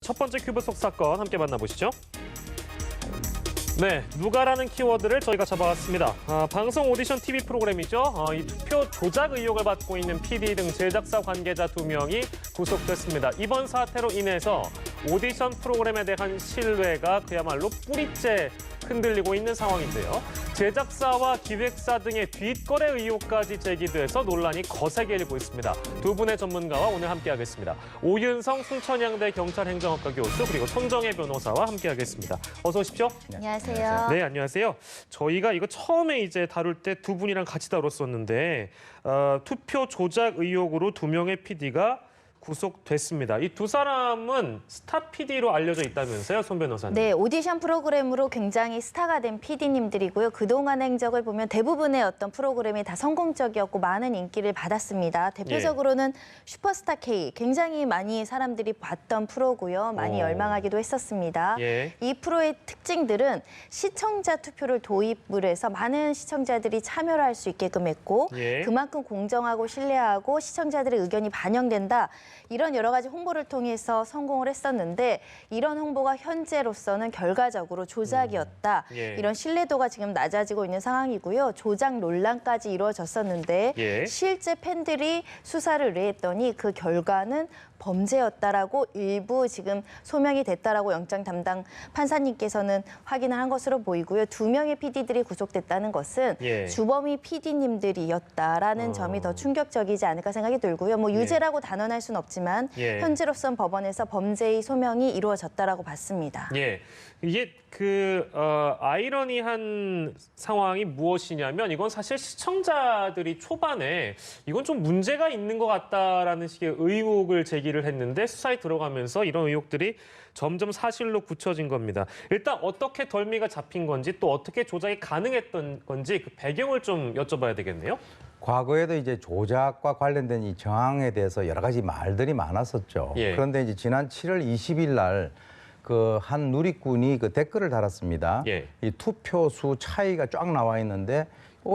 첫 번째 큐브 속 사건 함께 만나보시죠. 네, 누가라는 키워드를 저희가 잡아왔습니다. 방송 오디션 TV 프로그램이죠. 이 투표 조작 의혹을 받고 있는 PD 등 제작사 관계자 2명이 구속됐습니다. 이번 사태로 인해서 오디션 프로그램에 대한 신뢰가 그야말로 뿌리째 흔들리고 있는 상황인데요. 제작사와 기획사 등의 뒷거래 의혹까지 제기돼서 논란이 거세게 일고 있습니다. 두 분의 전문가와 오늘 함께하겠습니다. 오윤성 순천향대 경찰행정학과 교수 그리고 손정혜 변호사와 함께하겠습니다. 어서 오십시오. 안녕하세요. 네, 안녕하세요. 저희가 이거 처음에 이제 다룰 때 두 분이랑 같이 다뤘었는데 투표 조작 의혹으로 2명의 PD가 구속됐습니다. 이 두 사람은 스타 PD로 알려져 있다면서요, 손 변호사님? 네, 오디션 프로그램으로 굉장히 스타가 된 PD님들이고요. 그동안의 행적을 보면 대부분의 어떤 프로그램이 다 성공적이었고 많은 인기를 받았습니다. 대표적으로는 슈퍼스타 K, 굉장히 많이 사람들이 봤던 프로고요. 많이 열망하기도 했었습니다. 예. 이 프로의 특징들은 시청자 투표를 도입을 해서 많은 시청자들이 참여를 할 수 있게끔 했고 예. 그만큼 공정하고 신뢰하고 시청자들의 의견이 반영된다. 이런 여러 가지 홍보를 통해서 성공을 했었는데 이런 홍보가 현재로서는 결과적으로 조작이었다. 예. 이런 신뢰도가 지금 낮아지고 있는 상황이고요. 조작 논란까지 이루어졌었는데 예. 실제 팬들이 수사를 의뢰했더니 그 결과는 범죄였다라고 일부 지금 소명이 됐다라고 영장 담당 판사님께서는 확인을 한 것으로 보이고요. 2명의 PD들이 구속됐다는 것은 예. 주범이 PD님들이었다라는 점이 더 충격적이지 않을까 생각이 들고요. 뭐 유죄라고 단언할 수는 없지만 예. 현재로선 법원에서 범죄의 소명이 이루어졌다라고 봤습니다. 예, 이게 아이러니한 상황이 무엇이냐면 이건 사실 시청자들이 초반에 이건 좀 문제가 있는 것 같다라는 식의 의혹을 제기를 했는데 수사에 들어가면서 이런 의혹들이 점점 사실로 굳혀진 겁니다. 일단 어떻게 덜미가 잡힌 건지 또 어떻게 조작이 가능했던 건지 그 배경을 좀 여쭤봐야 되겠네요. 과거에도 이제 조작과 관련된 이 정황에 대해서 여러 가지 말들이 많았었죠. 예. 그런데 이제 지난 7월 20일 날 그 한 누리꾼이 그 댓글을 달았습니다. 예. 이 투표수 차이가 쫙 나와 있는데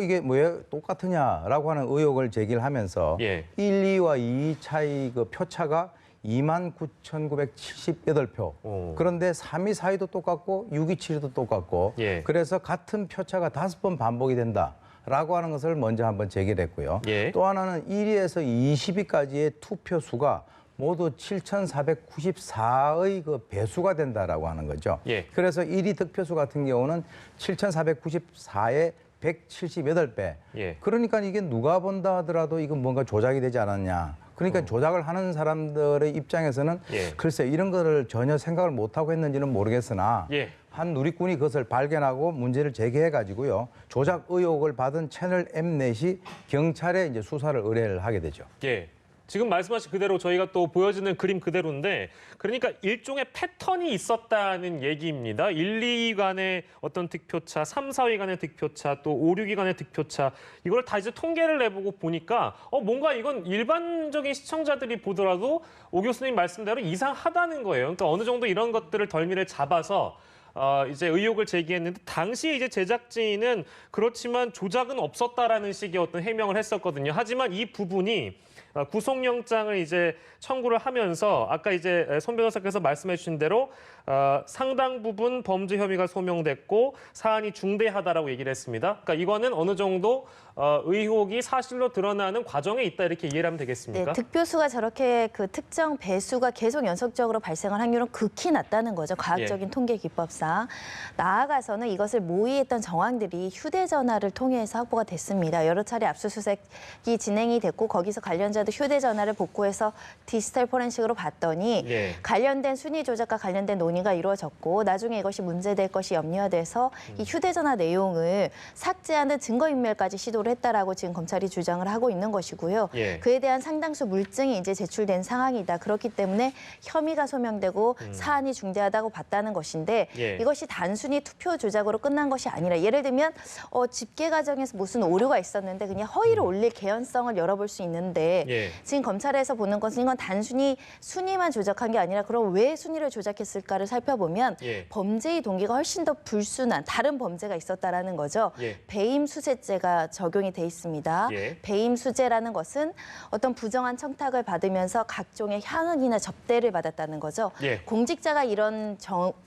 이게 왜 똑같으냐라고 하는 의혹을 제기를 하면서 예. 1, 2와 2 차이 그 표차가 29,978표. 그런데 3위, 4위도 똑같고 6위, 7위도 똑같고 예. 그래서 같은 표차가 5번 반복이 된다. 라고 하는 것을 먼저 한번 제기를 했고요. 예. 또 하나는 1위에서 20위까지의 투표 수가 모두 7,494의 그 배수가 된다라고 하는 거죠. 예. 그래서 1위 득표수 같은 경우는 7,494의 178배. 예. 그러니까 이게 누가 본다 하더라도 이건 뭔가 조작이 되지 않았냐. 그러니까 조작을 하는 사람들의 입장에서는 예. 글쎄 이런 거를 전혀 생각을 못하고 했는지는 모르겠으나 예. 한 누리꾼이 그것을 발견하고 문제를 제기해가지고요. 조작 의혹을 받은 채널 M넷이 경찰에 이제 수사를 의뢰를 하게 되죠. 예. 지금 말씀하신 그대로 저희가 또 보여주는 그림 그대로인데 그러니까 일종의 패턴이 있었다는 얘기입니다. 1, 2위 간의 어떤 득표차, 3, 4위 간의 득표차, 또 5, 6위 간의 득표차 이걸 다 이제 통계를 내보고 보니까 뭔가 이건 일반적인 시청자들이 보더라도 오 교수님 말씀대로 이상하다는 거예요. 그러니까 어느 정도 이런 것들을 덜미를 잡아서 이제 의혹을 제기했는데 당시 이제 제작진은 그렇지만 조작은 없었다라는 식의 어떤 해명을 했었거든요. 하지만 이 부분이 구속영장을 이제 청구를 하면서 아까 이제 손 변호사께서 말씀해 주신 대로 상당 부분 범죄 혐의가 소명됐고 사안이 중대하다라고 얘기를 했습니다. 그러니까 이거는 어느 정도 의혹이 사실로 드러나는 과정에 있다 이렇게 이해를 하면 되겠습니까? 네, 득표수가 저렇게 그 특정 배수가 계속 연속적으로 발생할 확률은 극히 낮다는 거죠. 과학적인 통계 기법상. 나아가서는 이것을 모의했던 정황들이 휴대전화를 통해서 확보가 됐습니다. 여러 차례 압수수색이 진행이 됐고 거기서 관련자들 휴대전화를 복구해서 디지털 포렌식으로 봤더니 예. 관련된 순위 조작과 관련된 논의가 이루어졌고 나중에 이것이 문제될 것이 염려돼서 이 휴대전화 내용을 삭제하는 증거인멸까지 시도를 했다라고 지금 검찰이 주장을 하고 있는 것이고요. 예. 그에 대한 상당수 물증이 이제 제출된 상황이다. 그렇기 때문에 혐의가 소명되고 사안이 중대하다고 봤다는 것인데 예. 이것이 단순히 투표 조작으로 끝난 것이 아니라 예를 들면 집계 과정에서 무슨 오류가 있었는데 그냥 허위를 올릴 개연성을 열어볼 수 있는데 예. 예. 지금 검찰에서 보는 것은 이건 단순히 순위만 조작한 게 아니라 그럼 왜 순위를 조작했을까를 살펴보면 예. 범죄의 동기가 훨씬 더 불순한 다른 범죄가 있었다라는 거죠. 예. 배임수재죄가 적용이 돼 있습니다. 예. 배임수재라는 것은 어떤 부정한 청탁을 받으면서 각종의 향응이나 접대를 받았다는 거죠. 예. 공직자가 이런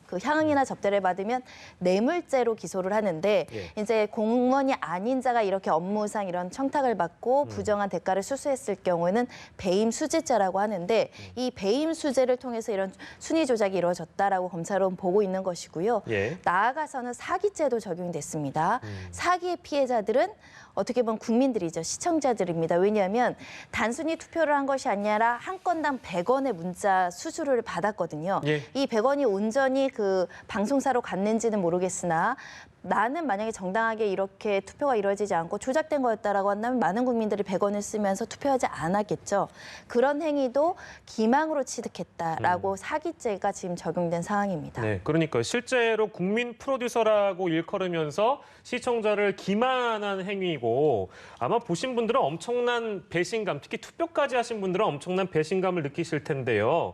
그 향응이나 접대를 받으면 뇌물죄로 기소를 하는데 예. 이제 공무원이 아닌 자가 이렇게 업무상 이런 청탁을 받고 부정한 대가를 수수했을 경우에는 배임 수재죄라고 하는데 이 배임 수재를 통해서 이런 순위 조작이 이루어졌다라고 검찰은 보고 있는 것이고요. 예. 나아가서는 사기죄도 적용이 됐습니다. 사기의 피해자들은 어떻게 보면 국민들이죠. 시청자들입니다. 왜냐하면 단순히 투표를 한 것이 아니라 한 건당 100원의 문자 수수료를 받았거든요. 예. 이 100원이 온전히 그 방송사로 갔는지는 모르겠으나 나는 만약에 정당하게 이렇게 투표가 이루어지지 않고 조작된 거였다라고 한다면 많은 국민들이 100원을 쓰면서 투표하지 않았겠죠. 그런 행위도 기망으로 취득했다라고 사기죄가 지금 적용된 상황입니다. 네, 그러니까 실제로 국민 프로듀서라고 일컬으면서 시청자를 기만한 행위이고 아마 보신 분들은 엄청난 배신감, 특히 투표까지 하신 분들은 엄청난 배신감을 느끼실 텐데요.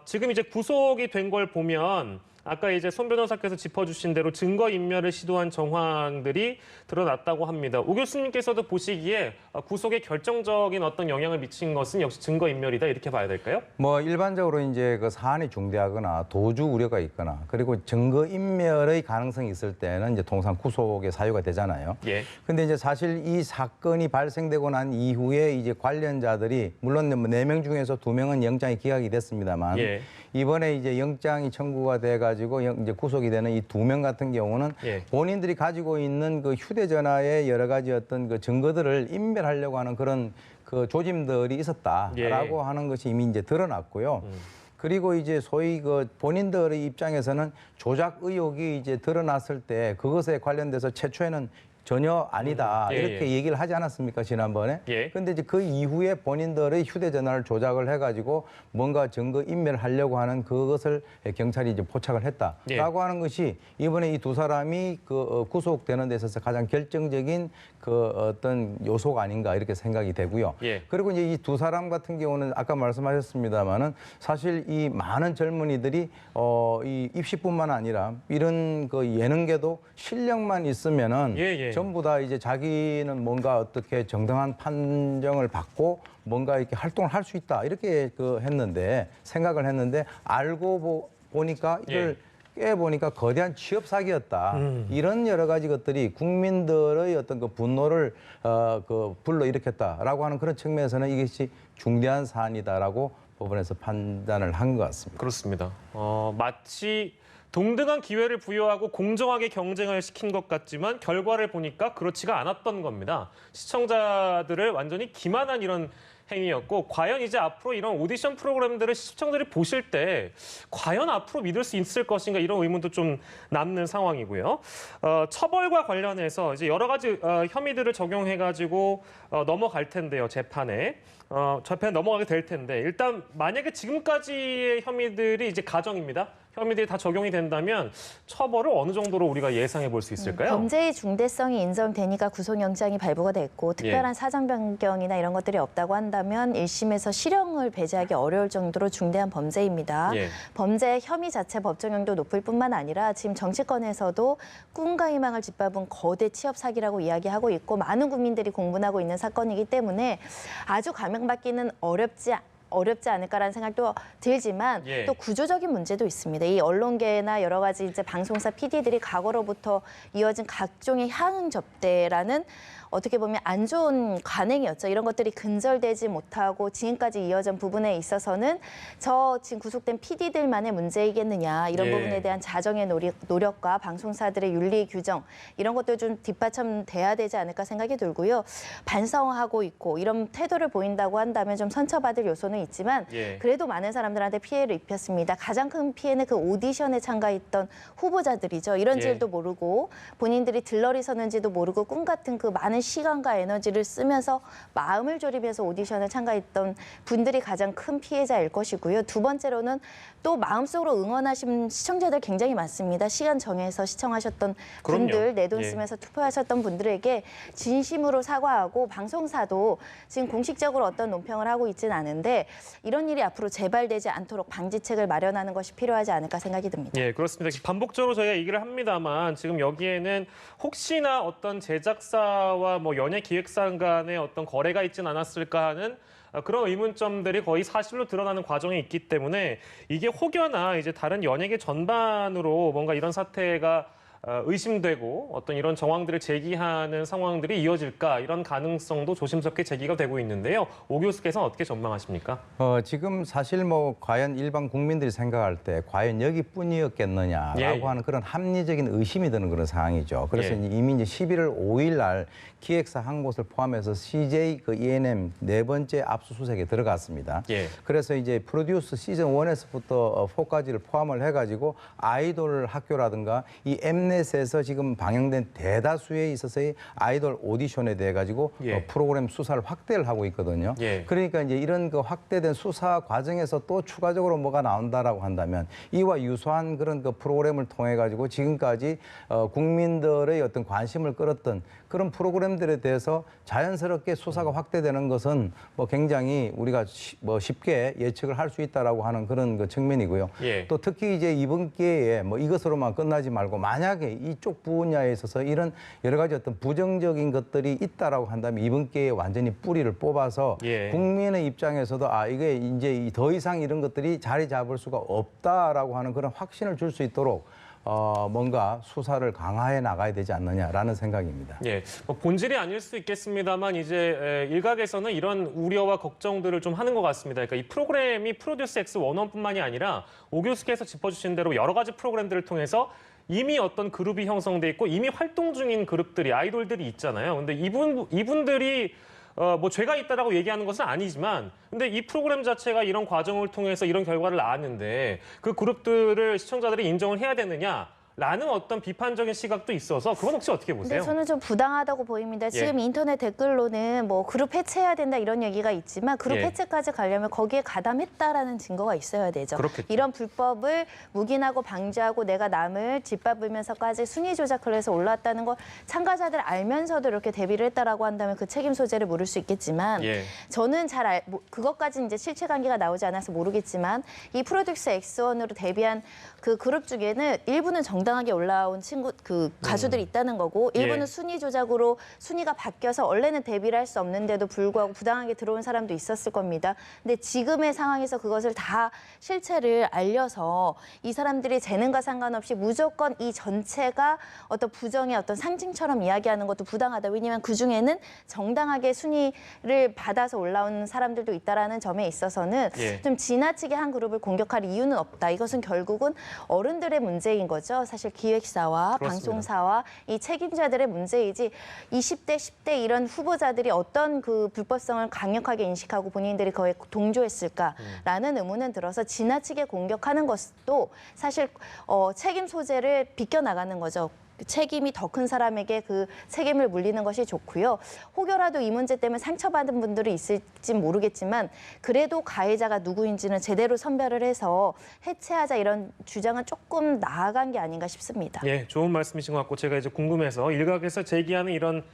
지금 이제 구속이 된 걸 보면 아까 이제 손 변호사께서 짚어주신 대로 증거인멸을 시도한 정황들이 드러났다고 합니다. 오 교수님께서도 보시기에 구속에 결정적인 어떤 영향을 미친 것은 역시 증거인멸이다 이렇게 봐야 될까요? 뭐 일반적으로 이제 그 사안이 중대하거나 도주 우려가 있거나 그리고 증거인멸의 가능성이 있을 때는 이제 통상 구속의 사유가 되잖아요. 예. 근데 이제 사실 이 사건이 발생되고 난 이후에 이제 관련자들이 물론 4명 중에서 2명은 영장이 기각이 됐습니다만 예. 이번에 이제 영장이 청구가 돼가지고 이제 구속이 되는 이 2명 같은 경우는 예. 본인들이 가지고 있는 그 휴대전화의 여러 가지 어떤 그 증거들을 인멸하려고 하는 그런 그 조짐들이 있었다라고 예. 하는 것이 이미 이제 드러났고요. 그리고 이제 소위 그 본인들의 입장에서는 조작 의혹이 이제 드러났을 때 그것에 관련돼서 최초에는 전혀 아니다 예, 이렇게 예. 얘기를 하지 않았습니까 지난번에? 예. 근데 이제 그 이후에 본인들의 휴대전화를 조작을 해가지고 뭔가 증거 인멸을 하려고 하는 그것을 경찰이 이제 포착을 했다라고 예. 하는 것이 이번에 이 두 사람이 그 구속되는 데 있어서 가장 결정적인 그 어떤 요소가 아닌가 이렇게 생각이 되고요. 예. 그리고 이제 이 두 사람 같은 경우는 아까 말씀하셨습니다마는 사실 이 많은 젊은이들이 이 입시뿐만 아니라 이런 그 예능계도 실력만 있으면은 예, 예. 전부 다 이제 자기는 뭔가 어떻게 정당한 판정을 받고 뭔가 이렇게 활동을 할 수 있다 이렇게 생각을 했는데 알고 보니까 이걸 깨보니까 거대한 취업 사기였다. 이런 여러 가지 것들이 국민들의 어떤 그 분노를 불러일으켰다라고 하는 그런 측면에서는 이것이 중대한 사안이다라고 법원에서 판단을 한 것 같습니다. 그렇습니다. 마치 동등한 기회를 부여하고 공정하게 경쟁을 시킨 것 같지만 결과를 보니까 그렇지가 않았던 겁니다. 시청자들을 완전히 기만한 이런 행위였고 과연 이제 앞으로 이런 오디션 프로그램들을 시청자들이 보실 때 과연 앞으로 믿을 수 있을 것인가 이런 의문도 좀 남는 상황이고요. 처벌과 관련해서 이제 여러 가지 혐의들을 적용해가지고 넘어갈 텐데요. 재판에 넘어가게 될 텐데 일단 만약에 지금까지의 혐의들이 이제 가정입니다. 혐의들이 다 적용이 된다면 처벌을 어느 정도로 우리가 예상해 볼 수 있을까요? 범죄의 중대성이 인정되니까 구속영장이 발부가 됐고 특별한 사정 변경이나 이런 것들이 없다고 한다면 1심에서 실형을 배제하기 어려울 정도로 중대한 범죄입니다. 예. 범죄 혐의 자체 법정형도 높을 뿐만 아니라 지금 정치권에서도 꿈과 희망을 짓밟은 거대 취업 사기라고 이야기하고 있고 많은 국민들이 공분하고 있는 사건이기 때문에 아주 감형받기는 어렵지 않을까라는 생각도 들지만 예. 또 구조적인 문제도 있습니다. 이 언론계나 여러 가지 이제 방송사 PD들이 과거로부터 이어진 각종의 향응 접대라는 어떻게 보면 안 좋은 관행이었죠. 이런 것들이 근절되지 못하고 지금까지 이어진 부분에 있어서는 저 지금 구속된 PD들만의 문제이겠느냐 이런 예. 부분에 대한 자정의 노력과 방송사들의 윤리 규정 이런 것도 좀 뒷받침돼야 되지 않을까 생각이 들고요. 반성하고 있고 이런 태도를 보인다고 한다면 좀 선처받을 요소는 있지만 예. 그래도 많은 사람들한테 피해를 입혔습니다. 가장 큰 피해는 그 오디션에 참가했던 후보자들이죠. 이런 예. 줄도 모르고 본인들이 들러리 서는지도 모르고 꿈 같은 그 많은 시간과 에너지를 쓰면서 마음을 졸이면서 오디션을 참가했던 분들이 가장 큰 피해자일 것이고요. 두 번째로는 또 마음속으로 응원하신 시청자들 굉장히 많습니다. 시간 정해서 시청하셨던 그럼요. 분들, 내 돈 예. 쓰면서 투표하셨던 분들에게 진심으로 사과하고 방송사도 지금 공식적으로 어떤 논평을 하고 있지는 않은데 이런 일이 앞으로 재발되지 않도록 방지책을 마련하는 것이 필요하지 않을까 생각이 듭니다. 예, 그렇습니다. 반복적으로 저희가 얘기를 합니다만 지금 여기에는 혹시나 어떤 제작사와 뭐 연예 기획사 간의 어떤 거래가 있진 않았을까 하는 그런 의문점들이 거의 사실로 드러나는 과정이 있기 때문에 이게 혹여나 이제 다른 연예계 전반으로 뭔가 이런 사태가 의심되고 어떤 이런 정황들을 제기하는 상황들이 이어질까 이런 가능성도 조심스럽게 제기가 되고 있는데요. 오 교수께서는 어떻게 전망하십니까? 지금 사실 뭐 과연 일반 국민들이 생각할 때 과연 여기뿐이었겠느냐라고 예. 하는 그런 합리적인 의심이 드는 그런 상황이죠. 그래서 예. 이미 이제 11월 5일 날 기획사 한 곳을 포함해서 CJ 그 E&M 네 번째 압수수색에 들어갔습니다. 예. 그래서 이제 프로듀스 시즌 1에서부터 4까지를 포함을 해가지고 아이돌 학교라든가 이 엠넷에서 지금 방영된 대다수에 있어서의 아이돌 오디션에 대해 가지고 예. 프로그램 수사를 확대를 하고 있거든요. 예. 그러니까 이제 이런 그 확대된 수사 과정에서 또 추가적으로 뭐가 나온다라고 한다면 이와 유사한 그런 그 프로그램을 통해 가지고 지금까지 국민들의 어떤 관심을 끌었던 그런 프로그램들에 대해서 자연스럽게 수사가 확대되는 것은 뭐 굉장히 우리가 쉽게 예측을 할 수 있다라고 하는 그런 그 측면이고요. 예. 또 특히 이제 이번 기회에 뭐 이것으로만 끝나지 말고 만약에 이쪽 분야에 있어서 이런 여러 가지 어떤 부정적인 것들이 있다라고 한다면 이번 기회에 완전히 뿌리를 뽑아서 예. 국민의 입장에서도 이게 이제 더 이상 이런 것들이 자리 잡을 수가 없다라고 하는 그런 확신을 줄 수 있도록 뭔가 수사를 강화해 나가야 되지 않느냐라는 생각입니다. 예, 뭐 본질이 아닐 수 있겠습니다만 이제 일각에서는 이런 우려와 걱정들을 좀 하는 것 같습니다. 그러니까 이 프로그램이 프로듀스 X 101뿐만이 아니라 오 교수께서 짚어주신 대로 여러 가지 프로그램들을 통해서 이미 어떤 그룹이 형성돼 있고 이미 활동 중인 그룹들이 아이돌들이 있잖아요. 근데 이분들이 뭐 죄가 있다라고 얘기하는 것은 아니지만 근데 이 프로그램 자체가 이런 과정을 통해서 이런 결과를 낳았는데 그 그룹들을 시청자들이 인정을 해야 되느냐? 라는 어떤 비판적인 시각도 있어서 그건 혹시 어떻게 보세요? 근데 저는 좀 부당하다고 보입니다. 지금 인터넷 댓글로는 뭐 그룹 해체해야 된다 이런 얘기가 있지만 그룹 예. 해체까지 가려면 거기에 가담했다라는 증거가 있어야 되죠. 그렇겠죠. 이런 불법을 묵인하고 방지하고 내가 남을 짓밟으면서까지 순위 조작을 해서 올라왔다는 걸 참가자들 알면서도 이렇게 데뷔를 했다라고 한다면 그 책임 소재를 물을 수 있겠지만 예. 저는 그것까지는 이제 실체 관계가 나오지 않아서 모르겠지만 이 프로듀스 X1으로 데뷔한 그 그룹 중에는 일부는 정당하게 올라온 가수들이 있다는 거고 일부는 예. 순위 조작으로 순위가 바뀌어서 원래는 데뷔를 할 수 없는데도 불구하고 부당하게 들어온 사람도 있었을 겁니다. 근데 지금의 상황에서 그것을 다 실체를 알려서 이 사람들이 재능과 상관없이 무조건 이 전체가 어떤 부정의 어떤 상징처럼 이야기하는 것도 부당하다. 왜냐하면 그중에는 정당하게 순위를 받아서 올라온 사람들도 있다라는 점에 있어서는 예. 좀 지나치게 한 그룹을 공격할 이유는 없다. 이것은 결국은 어른들의 문제인 거죠. 사실 기획사와 그렇습니다. 방송사와 이 책임자들의 문제이지 20대, 10대 이런 후보자들이 어떤 그 불법성을 강력하게 인식하고 본인들이 거에 동조했을까라는 의문은 들어서 지나치게 공격하는 것도 사실 책임 소재를 비껴나가는 거죠. 책임이 더 큰 사람에게 그 책임을 물리는 것이 좋고요. 혹여라도 이 문제 때문에 상처받은 분들이 있을지 모르겠지만 그래도 가해자가 누구인지는 제대로 선별을 해서 해체하자 이런 주장은 조금 나아간 게 아닌가 싶습니다. 예, 좋은 말씀이신 것 같고 제가 이제 궁금해서 일각에서 제기하는 이런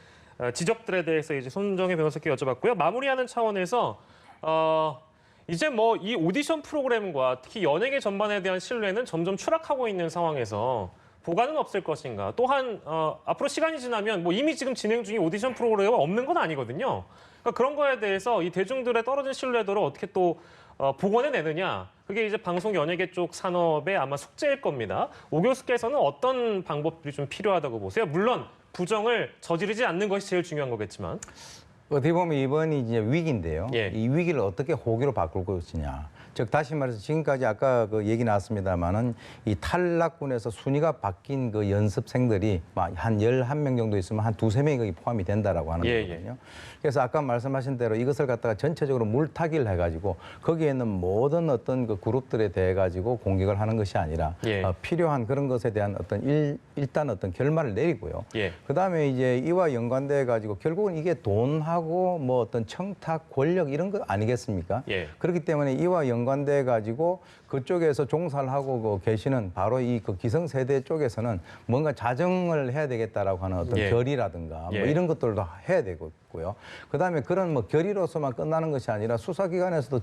지적들에 대해서 이제 손정혜 변호사께 여쭤봤고요. 마무리하는 차원에서 이제 뭐 이 오디션 프로그램과 특히 연예계 전반에 대한 신뢰는 점점 추락하고 있는 상황에서 보관은 없을 것인가. 또한 앞으로 시간이 지나면 뭐 이미 지금 진행 중인 오디션 프로그램이 없는 건 아니거든요. 그러니까 그런 거에 대해서 이 대중들의 떨어진 신뢰도를 어떻게 또 복원해내느냐. 그게 이제 방송 연예계 쪽 산업의 아마 숙제일 겁니다. 오 교수께서는 어떤 방법들이 좀 필요하다고 보세요? 물론 부정을 저지르지 않는 것이 제일 중요한 거겠지만. 어떻게 보면 이번이 이제 위기인데요. 예. 이 위기를 어떻게 호기로 바꿀 것이냐. 즉 다시 말해서 지금까지 아까 그 얘기 나왔습니다만은 이 탈락군에서 순위가 바뀐 그 연습생들이 한 11명 정도 있으면 한 두세 명이 거기 포함이 된다라고 하는 예, 거거든요. 그래서 아까 말씀하신 대로 이것을 갖다가 전체적으로 물타기를 해가지고 거기에 있는 모든 어떤 그 그룹들에 대해 가지고 공격을 하는 것이 아니라 예. 필요한 그런 것에 대한 어떤 일단 어떤 결말을 내리고요. 예. 그다음에 이제 이와 연관돼 가지고 결국은 이게 돈하고 뭐 어떤 청탁, 권력 이런 거 아니겠습니까? 예. 그렇기 때문에 이와 연관돼 가지고 그쪽에서 종사를 하고 계시는 바로 이 그 기성세대 쪽에서는 뭔가 자정을 해야 되겠다라고 하는 어떤 예. 결의라든가 뭐 예. 이런 것들도 해야 되고요. 그다음에 그런 뭐 결의로서만 끝나는 것이 아니라 수사기관에서도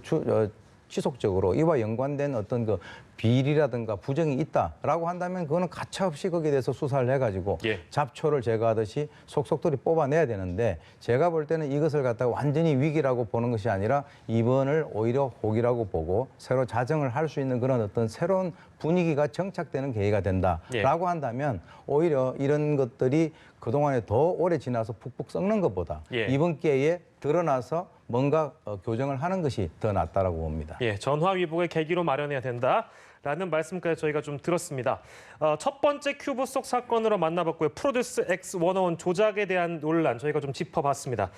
지속적으로 이와 연관된 어떤 그 비리라든가 부정이 있다라고 한다면 그거는 가차없이 거기에 대해서 수사를 해가지고 예. 잡초를 제거하듯이 속속들이 뽑아내야 되는데 제가 볼 때는 이것을 갖다가 완전히 위기라고 보는 것이 아니라 이번을 오히려 호기라고 보고 새로 자정을 할 수 있는 그런 어떤 새로운 분위기가 정착되는 계기가 된다라고 한다면 오히려 이런 것들이 그동안에 더 오래 지나서 푹푹 썩는 것보다 예. 이번 기회에 드러나서 뭔가 교정을 하는 것이 더 낫다라고 봅니다. 예, 전화위복의 계기로 마련해야 된다라는 말씀까지 저희가 좀 들었습니다. 첫 번째 큐브 속 사건으로 만나봤고요. 프로듀스 X101 조작에 대한 논란 저희가 좀 짚어봤습니다.